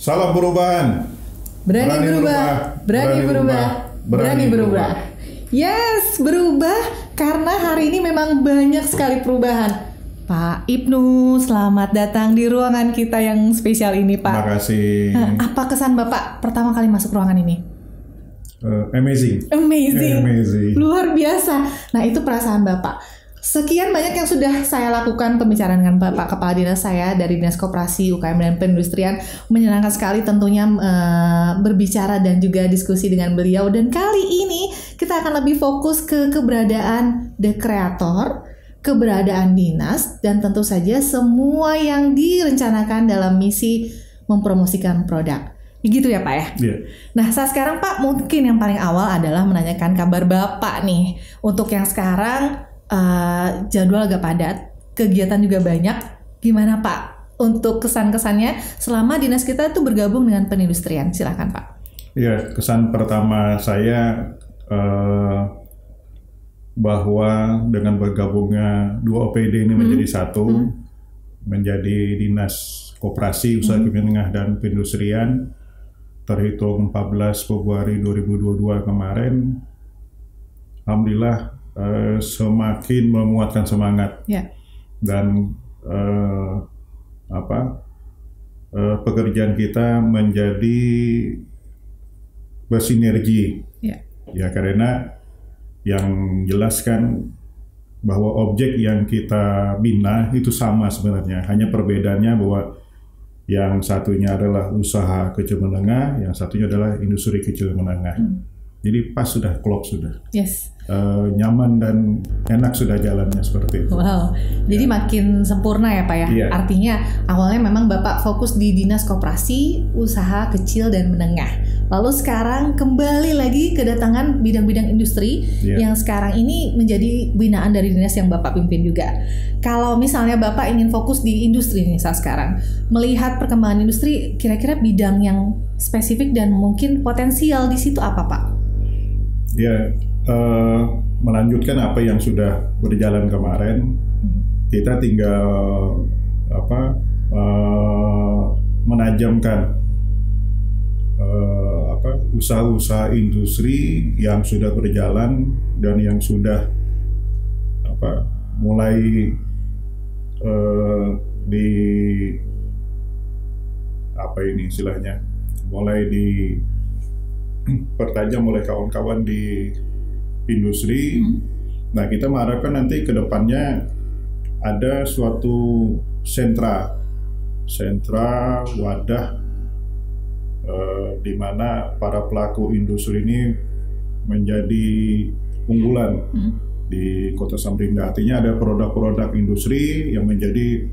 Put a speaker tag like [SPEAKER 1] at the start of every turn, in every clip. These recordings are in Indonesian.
[SPEAKER 1] Salam perubahan.
[SPEAKER 2] Berani berubah. Yes, berubah karena hari ini memang banyak sekali perubahan. Pak Ibnu, selamat datang di ruangan kita yang spesial ini, Pak.
[SPEAKER 1] Terima kasih.
[SPEAKER 2] Apa kesan Bapak pertama kali masuk ruangan ini?
[SPEAKER 1] Amazing.
[SPEAKER 2] Luar biasa. Nah, itu perasaan Bapak. Sekian banyak yang sudah saya lakukan pembicaraan dengan Bapak Kepala Dinas saya dari Dinas Koperasi, UKM dan Perindustrian. Menyenangkan sekali tentunya berbicara dan juga diskusi dengan beliau. Dan kali ini kita akan lebih fokus ke keberadaan The Creator, keberadaan dinas, dan tentu saja semua yang direncanakan dalam misi mempromosikan produk. Gitu ya Pak ya?
[SPEAKER 1] Yeah.
[SPEAKER 2] Nah saat sekarang Pak, mungkin yang paling awal adalah menanyakan kabar Bapak nih. Untuk yang sekarang jadwal agak padat, kegiatan juga banyak. Gimana Pak untuk kesan-kesannya selama dinas kita itu bergabung dengan perindustrian? Silakan Pak.
[SPEAKER 1] Ya, kesan pertama saya bahwa dengan bergabungnya dua OPD ini menjadi satu, menjadi Dinas Koperasi, Usaha Kecil Menengah dan Perindustrian, terhitung 14 Februari 2022 kemarin, alhamdulillah semakin memuatkan semangat dan pekerjaan kita menjadi bersinergi ya, karena yang jelaskan bahwa objek yang kita bina itu sama sebenarnya, hanya perbedaannya bahwa yang satunya adalah usaha kecil menengah, yang satunya adalah industri kecil menengah. Jadi pas sudah klop sudah.
[SPEAKER 2] Yes.
[SPEAKER 1] Nyaman dan enak sudah jalannya seperti itu.
[SPEAKER 2] Wow. Jadi makin sempurna ya Pak ya.
[SPEAKER 1] Yeah.
[SPEAKER 2] Artinya awalnya memang Bapak fokus di Dinas Koperasi, Usaha Kecil dan Menengah. Lalu sekarang kembali lagi kedatangan bidang-bidang industri yang sekarang ini menjadi binaan dari dinas yang Bapak pimpin juga. Kalau misalnya Bapak ingin fokus di industri nih saat sekarang, melihat perkembangan industri, kira-kira bidang yang spesifik dan mungkin potensial di situ apa Pak?
[SPEAKER 1] Ya, melanjutkan apa yang sudah berjalan kemarin, kita tinggal menajamkan usaha-usaha industri yang sudah berjalan dan yang sudah mulai mulai pertajam oleh kawan-kawan di industri. Nah, kita mengharapkan nanti ke depannya ada suatu sentra wadah di mana para pelaku industri ini menjadi unggulan di Kota Samarinda. Artinya ada produk-produk industri yang menjadi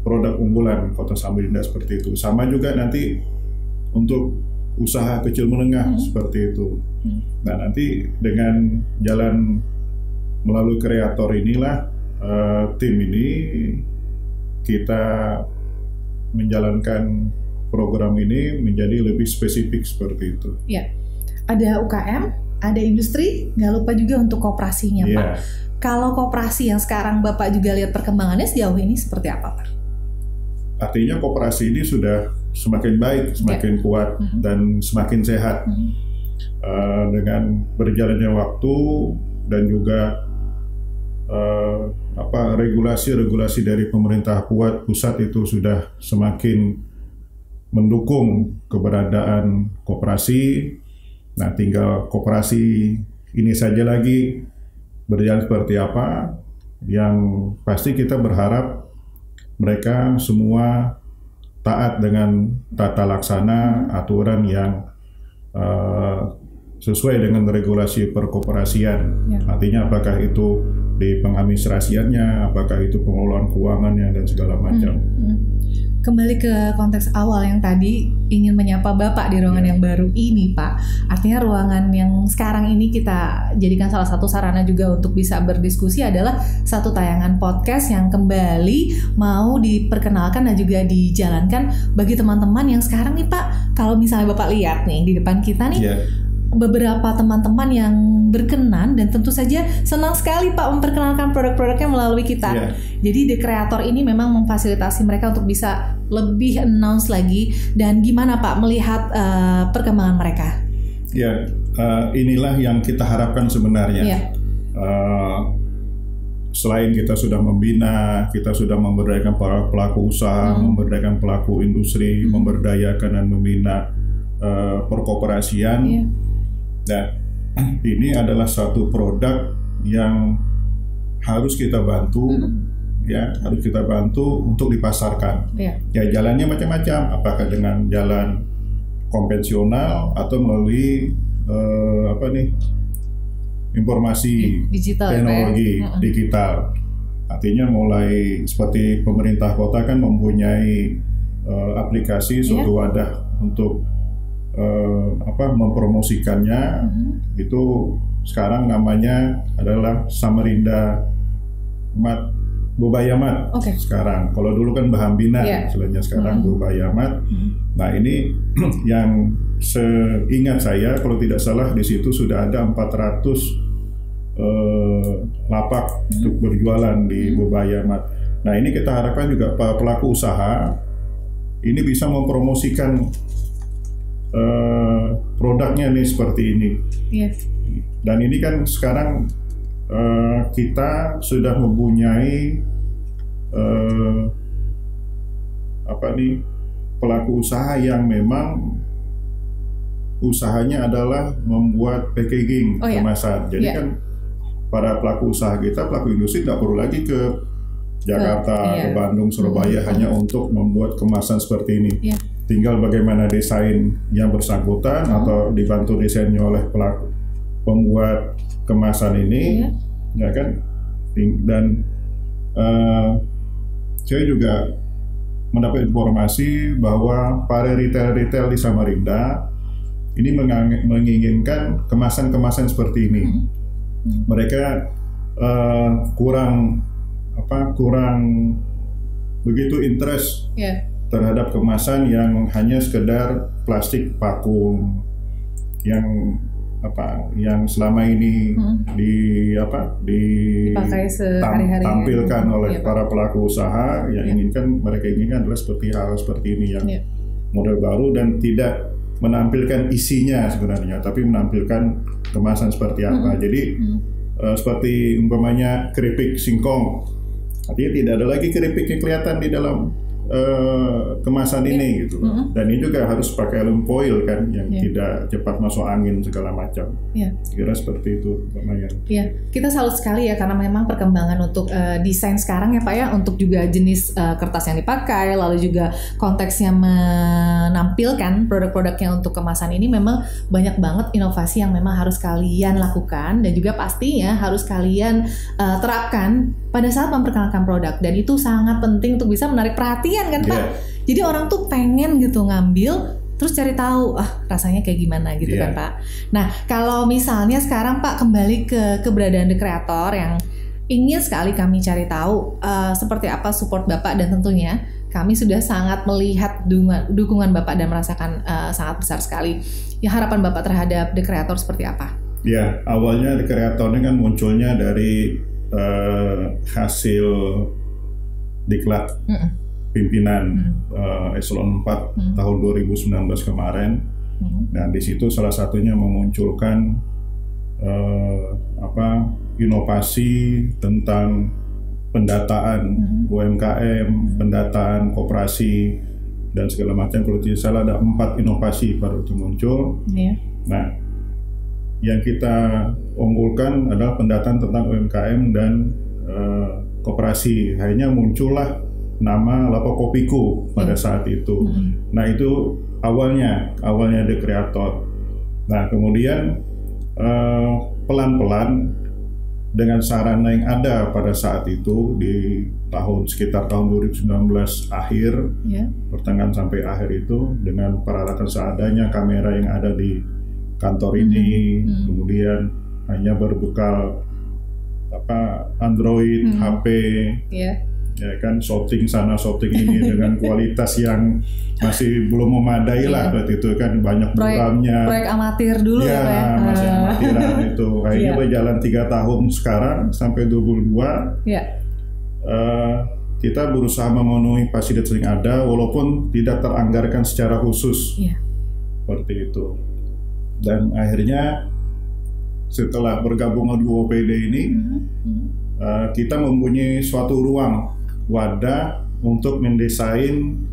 [SPEAKER 1] produk unggulan Kota Samarinda seperti itu. Sama juga nanti untuk usaha kecil menengah seperti itu. Nah, nanti dengan jalan melalui kreator inilah tim ini kita menjalankan program ini menjadi lebih spesifik seperti itu.
[SPEAKER 2] Ya, ada UKM, ada industri, nggak lupa juga untuk koperasinya Pak. Kalau koperasi yang sekarang Bapak juga lihat perkembangannya sejauh ini seperti apa Pak?
[SPEAKER 1] Artinya koperasi ini sudah semakin baik, semakin kuat dan semakin sehat dengan berjalannya waktu dan juga regulasi dari pemerintah pusat itu sudah semakin mendukung keberadaan koperasi. Nah, tinggal koperasi ini saja lagi berjalan seperti apa. Yang pasti kita berharap mereka semua taat dengan tata laksana aturan yang sesuai dengan regulasi perkoperasian. Artinya apakah itu di pengadministrasiannya, apakah itu pengelolaan keuangannya dan segala macam.
[SPEAKER 2] Kembali ke konteks awal yang tadi, ingin menyapa Bapak di ruangan yang baru ini, Pak. Artinya ruangan yang sekarang ini kita jadikan salah satu sarana juga untuk bisa berdiskusi adalah satu tayangan podcast yang kembali mau diperkenalkan dan juga dijalankan bagi teman-teman yang sekarang nih, Pak. Kalau misalnya Bapak lihat nih di depan kita nih, beberapa teman-teman yang berkenan dan tentu saja senang sekali Pak memperkenalkan produk-produknya melalui kita. Jadi The Creator ini memang memfasilitasi mereka untuk bisa lebih announce lagi. Dan gimana Pak melihat perkembangan mereka?
[SPEAKER 1] Inilah yang kita harapkan sebenarnya. Selain kita sudah membina, kita sudah memberdayakan para pelaku usaha, memberdayakan pelaku industri, memberdayakan dan membina perkoperasian. Nah, ini adalah satu produk yang harus kita bantu, harus kita bantu untuk dipasarkan. Ya, jalannya macam-macam, apakah dengan jalan konvensional atau melalui informasi
[SPEAKER 2] digital,
[SPEAKER 1] teknologi digital. Artinya mulai seperti pemerintah kota kan mempunyai aplikasi suatu wadah untuk mempromosikannya. Itu sekarang namanya adalah Samarinda Bobayamat. Sekarang kalau dulu kan Bahambina, istilahnya sekarang Bobayamat. Nah, ini yang seingat saya kalau tidak salah di situ sudah ada 400 lapak untuk berjualan di Bobayamat. Nah, ini kita harapkan juga pelaku usaha ini bisa mempromosikan produknya nih seperti ini. Dan ini kan sekarang kita sudah mempunyai pelaku usaha yang memang usahanya adalah membuat packaging kemasan. Jadi kan para pelaku usaha kita, pelaku industri tidak perlu lagi ke Jakarta, ke Bandung, Surabaya hanya untuk membuat kemasan seperti ini. Tinggal bagaimana desain yang bersangkutan atau dibantu desainnya oleh pelaku pembuat kemasan ini, ya kan? Dan saya juga mendapat informasi bahwa para retail di Samarinda ini menginginkan kemasan-kemasan seperti ini. Mereka kurang begitu interest terhadap kemasan yang hanya sekedar plastik vakum yang selama ini ditampilkan oleh para pelaku usaha yang mereka inginkan adalah hal seperti ini yang model baru dan tidak menampilkan isinya sebenarnya, tapi menampilkan kemasan seperti apa. Jadi seperti umpamanya keripik singkong, artinya tidak ada lagi keripik yang kelihatan di dalam kemasan ini gitu. Dan ini juga harus pakai aluminium foil kan yang tidak cepat masuk angin segala macam. Kira seperti itu namanya.
[SPEAKER 2] Kita salut sekali ya karena memang perkembangan untuk desain sekarang ya Pak ya, untuk juga jenis kertas yang dipakai, lalu juga konteksnya menampilkan produk-produknya untuk kemasan ini memang banyak banget inovasi yang memang harus kalian lakukan dan juga pastinya harus kalian terapkan pada saat memperkenalkan produk, dan itu sangat penting untuk bisa menarik perhatian kan Pak. Jadi orang tuh pengen gitu ngambil terus cari tahu rasanya kayak gimana gitu kan Pak. Nah, kalau misalnya sekarang Pak kembali ke keberadaan The Creator yang ingin sekali kami cari tahu seperti apa support Bapak, dan tentunya kami sudah sangat melihat dukungan Bapak dan merasakan sangat besar sekali. Ya, harapan Bapak terhadap The Creator seperti apa?
[SPEAKER 1] Ya, awalnya The Creator ini kan munculnya dari hasil diklat pimpinan Eselon 4 tahun 2019 kemarin. Dan di situ salah satunya memunculkan inovasi tentang pendataan UMKM, pendataan koperasi dan segala macam. Kalau tidak salah ada 4 inovasi baru itu muncul. Nah, yang kita unggulkan adalah pendataan tentang UMKM dan koperasi. Akhirnya muncullah nama Lapak Kopiku pada saat itu. Nah, itu awalnya The Creator. Nah, kemudian pelan-pelan dengan sarana yang ada pada saat itu di sekitar tahun 2019 akhir, pertengahan sampai akhir itu, dengan peralatan seadanya, kamera yang ada di kantor ini, kemudian hanya berbekal Android, HP, ya kan, shooting sana shooting ini dengan kualitas yang masih belum memadai lah. Berarti itu kan banyak programnya.
[SPEAKER 2] Proyek amatir dulu ya Pak.
[SPEAKER 1] Masih amatiran itu. Akhirnya berjalan 3 tahun sekarang sampai 22. Kita berusaha memenuhi fasilitas yang ada walaupun tidak teranggarkan secara khusus. Seperti itu. Dan akhirnya setelah bergabung di OPD ini, kita mempunyai suatu ruang wadah untuk mendesain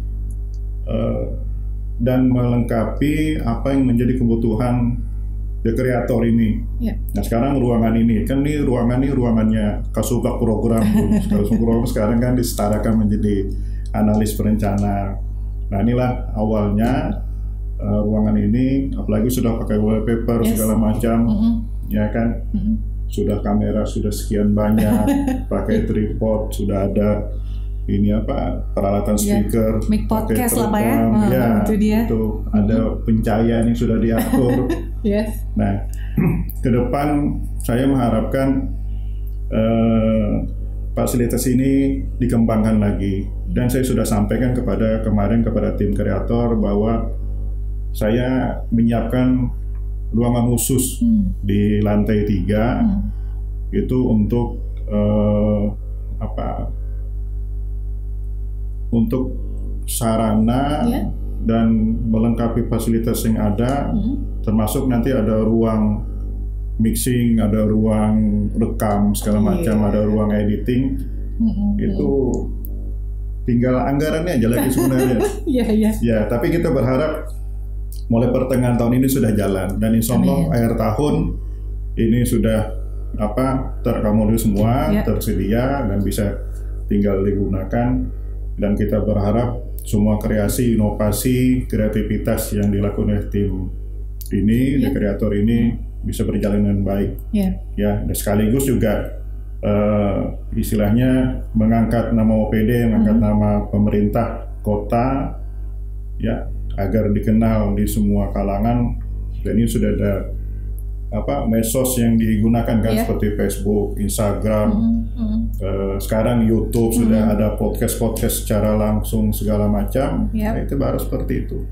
[SPEAKER 1] dan melengkapi apa yang menjadi kebutuhan The Creator ini. Nah sekarang ruangan ini kan ruangannya Kasubag program. Kasubag program sekarang kan disetarakan menjadi analis perencana. Nah inilah awalnya ruangan ini, apalagi sudah pakai wallpaper segala macam, ya kan. Sudah kamera sudah sekian banyak, pakai tripod, sudah ada peralatan speaker,
[SPEAKER 2] mic podcast lah Pak ya. Itu dia.
[SPEAKER 1] Itu ada pencahayaan yang sudah diatur. Nah, ke depan saya mengharapkan fasilitas ini dikembangkan lagi, dan saya sudah sampaikan kepada tim kreator bahwa saya menyiapkan ruangan khusus di lantai 3 itu untuk untuk sarana dan melengkapi fasilitas yang ada, termasuk nanti ada ruang mixing, ada ruang rekam segala macam, ada ruang editing. Itu tinggal anggarannya aja lagi sebenarnya. Ya, tapi kita berharap mulai pertengahan tahun ini sudah jalan, dan insya Allah akhir tahun ini sudah terakomodir semua, tersedia dan bisa tinggal digunakan. Dan kita berharap semua kreasi, inovasi, kreativitas yang dilakukan oleh tim ini, The Creator ini bisa berjalan dengan baik. Dan sekaligus juga istilahnya mengangkat nama OPD, mengangkat nama pemerintah kota, ya, agar dikenal di semua kalangan. Dan ini sudah ada medsos yang digunakan kan, seperti Facebook, Instagram, sekarang YouTube, sudah ada podcast secara langsung segala macam. Nah, itu baru seperti itu.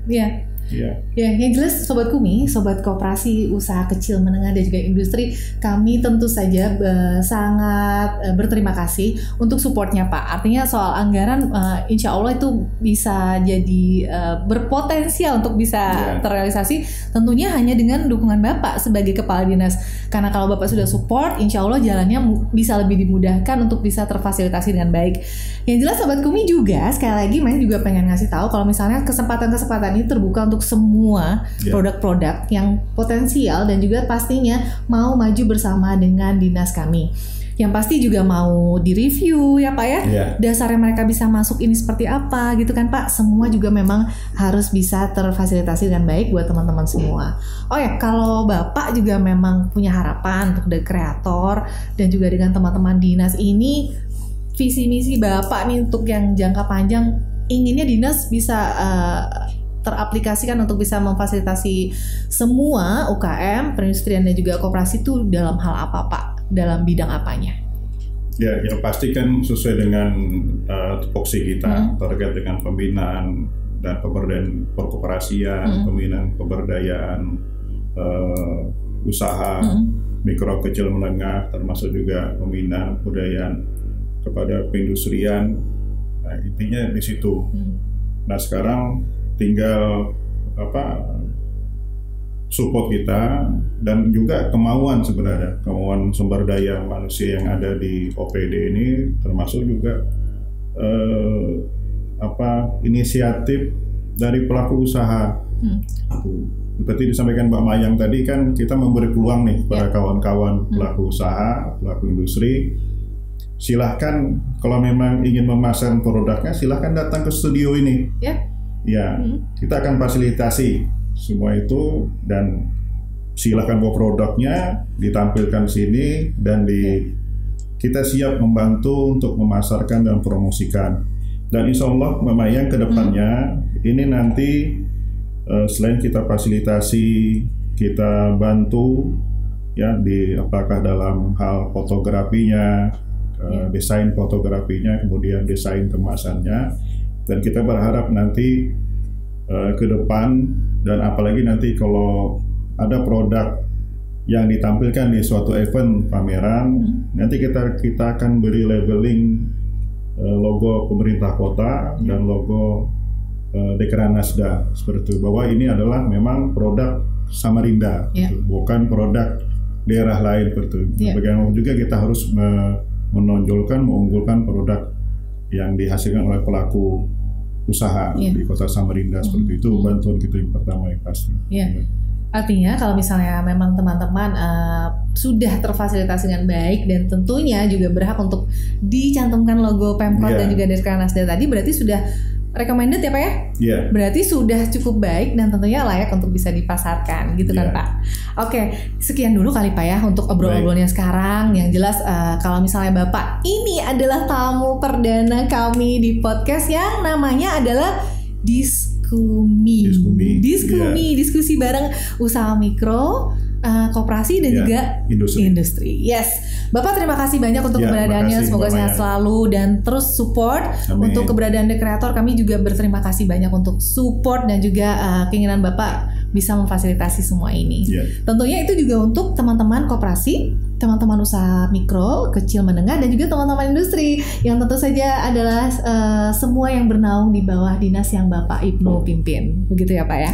[SPEAKER 1] Yang jelas Sobat Kumi, Sobat Koperasi Usaha Kecil Menengah dan juga Industri, kami tentu saja sangat berterima kasih untuk supportnya Pak. Artinya soal anggaran, insya Allah itu bisa jadi berpotensial untuk bisa terrealisasi, tentunya hanya dengan dukungan Bapak sebagai Kepala Dinas. Karena kalau Bapak sudah support, insya Allah jalannya bisa lebih dimudahkan untuk bisa terfasilitasi dengan baik. Yang jelas Sobat Kumi juga, sekali lagi Maya juga pengen ngasih tahu kalau misalnya kesempatan-kesempatan ini terbuka untuk semua produk-produk yang potensial dan juga pastinya mau maju bersama dengan dinas kami. Yang pasti juga mau direview ya Pak ya. Dasarnya mereka bisa masuk ini seperti apa gitu kan Pak. Semua juga memang harus bisa terfasilitasi dengan baik buat teman-teman semua. Oh ya, kalau Bapak juga memang punya harapan untuk The Creator dan juga dengan teman-teman dinas ini, visi misi Bapak nih untuk yang jangka panjang, inginnya dinas bisa teraplikasikan untuk bisa memfasilitasi semua UKM, perindustrian dan juga koperasi itu dalam hal apa Pak? Dalam bidang apanya? Ya, yang pasti kan sesuai dengan tupoksi kita terkait dengan pembinaan dan pemberdayaan perkoperasian, pembinaan pemberdayaan usaha mikro kecil menengah, termasuk juga pembinaan kebudayaan kepada perindustrian. Nah, intinya di situ. Nah, sekarang tinggal support kita dan juga kemauan sumber daya manusia yang ada di OPD ini, termasuk juga inisiatif dari pelaku usaha. Seperti disampaikan Mbak Mayang tadi kan, kita memberi peluang nih pada kawan-kawan pelaku usaha, pelaku industri. Silahkan kalau memang ingin memasang produknya, silahkan datang ke studio ini. Kita akan fasilitasi semua itu, dan silakan bawa produknya ditampilkan sini dan kita siap membantu untuk memasarkan dan promosikan. Dan insya Allah Mama Yang ke depannya ini nanti selain kita fasilitasi, kita bantu ya di apakah dalam hal fotografinya, desain fotografinya, kemudian desain kemasannya, dan kita berharap nanti ke depan, dan apalagi nanti kalau ada produk yang ditampilkan di suatu event pameran, nanti kita akan beri labeling logo pemerintah kota dan logo Dekranasda seperti itu, bahwa ini adalah memang produk Samarinda, gitu, bukan produk daerah lain seperti itu. Bagaimana juga kita harus menonjolkan, mengunggulkan produk yang dihasilkan oleh pelaku usaha di kota Samarinda seperti itu. Bantuan kita yang pertama yang pasti.
[SPEAKER 2] Artinya kalau misalnya memang teman-teman sudah terfasilitasi dengan baik dan tentunya juga berhak untuk dicantumkan logo Pemkot dan juga Dekranasda tadi, berarti sudah recommended ya Pak ya? Berarti sudah cukup baik dan tentunya layak untuk bisa dipasarkan gitu kan Pak? Oke, sekian dulu kali Pak ya untuk obrol-obrolnya sekarang. Yang jelas kalau misalnya Bapak ini adalah tamu perdana kami di podcast yang namanya adalah Diskumi, diskusi bareng usaha mikro, koperasi dan juga industri. Yes, Bapak terima kasih banyak untuk keberadaannya. Semoga sehat selalu dan terus support. Amin. Untuk keberadaan Dekreator, kami juga berterima kasih banyak untuk support dan juga keinginan Bapak bisa memfasilitasi semua ini. Tentunya itu juga untuk teman-teman koperasi, teman-teman usaha mikro, kecil, menengah, dan juga teman-teman industri yang tentu saja adalah semua yang bernaung di bawah dinas yang Bapak Ibnu pimpin. Begitu ya Pak ya?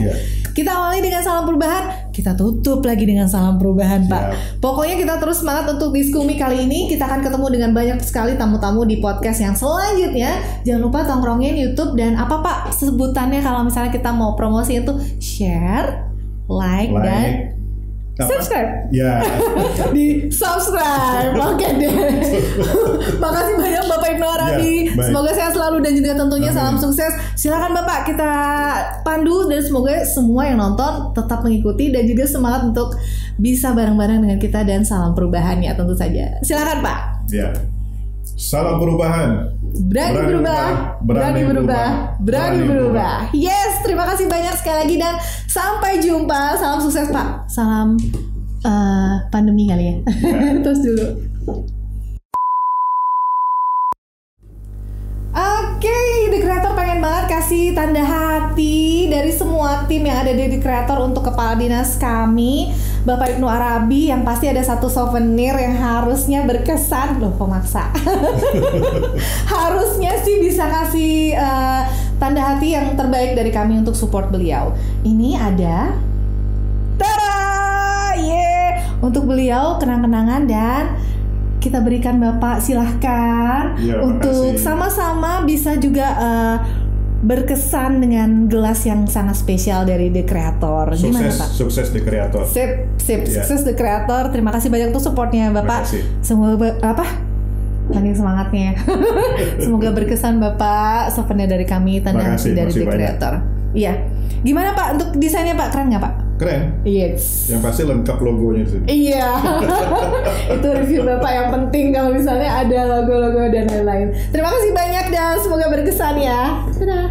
[SPEAKER 2] Kita awali dengan salam perubahan, kita tutup lagi dengan salam perubahan Pak. Pokoknya kita terus semangat untuk Diskumi kali ini. Kita akan ketemu dengan banyak sekali tamu-tamu di podcast yang selanjutnya. Jangan lupa tongkrongin YouTube dan apa Pak sebutannya kalau misalnya kita mau promosi itu share, like dan subscribe. Di subscribe. Oke deh. Makasih banyak Bapak Ibnu Arabi. Semoga sehat selalu dan juga tentunya salam sukses. Silakan Bapak kita pandu dan semoga semua yang nonton tetap mengikuti dan juga semangat untuk bisa bareng-bareng dengan kita dan salam perubahan ya tentu saja. Silakan Pak.
[SPEAKER 1] Salam perubahan. Berani berubah.
[SPEAKER 2] Yes, terima kasih banyak sekali lagi dan sampai jumpa. Salam sukses Pak. Salam pandemi kali ya. Terus dulu. Oke, Dekreator pengen banget kasih tanda hati dari semua tim yang ada di Dekreator untuk kepala dinas kami, Bapak Ibnu Arabi, yang pasti ada satu souvenir yang harusnya berkesan. Loh, pemaksa. Harusnya sih bisa kasih tanda hati yang terbaik dari kami untuk support beliau. Ini ada untuk beliau kenang-kenangan dan kita berikan Bapak, silahkan untuk sama-sama bisa juga berkesan dengan gelas yang sangat spesial dari Dekreator. Gimana Pak?
[SPEAKER 1] Sukses Dekreator.
[SPEAKER 2] Sukses Dekreator. Terima kasih banyak untuk supportnya Bapak. Semoga saking semangatnya. Semoga berkesan Bapak. Souvenir dari kami, tanda hati dari Dekreator. Iya. Gimana Pak untuk desainnya Pak? Keren nggak Pak?
[SPEAKER 1] Keren.
[SPEAKER 2] Yes.
[SPEAKER 1] Yang pasti lengkap logonya sih.
[SPEAKER 2] Iya. Itu review Bapak yang penting kalau misalnya ada logo-logo dan lain-lain. Terima kasih banyak dan semoga berkesan ya. Dadah.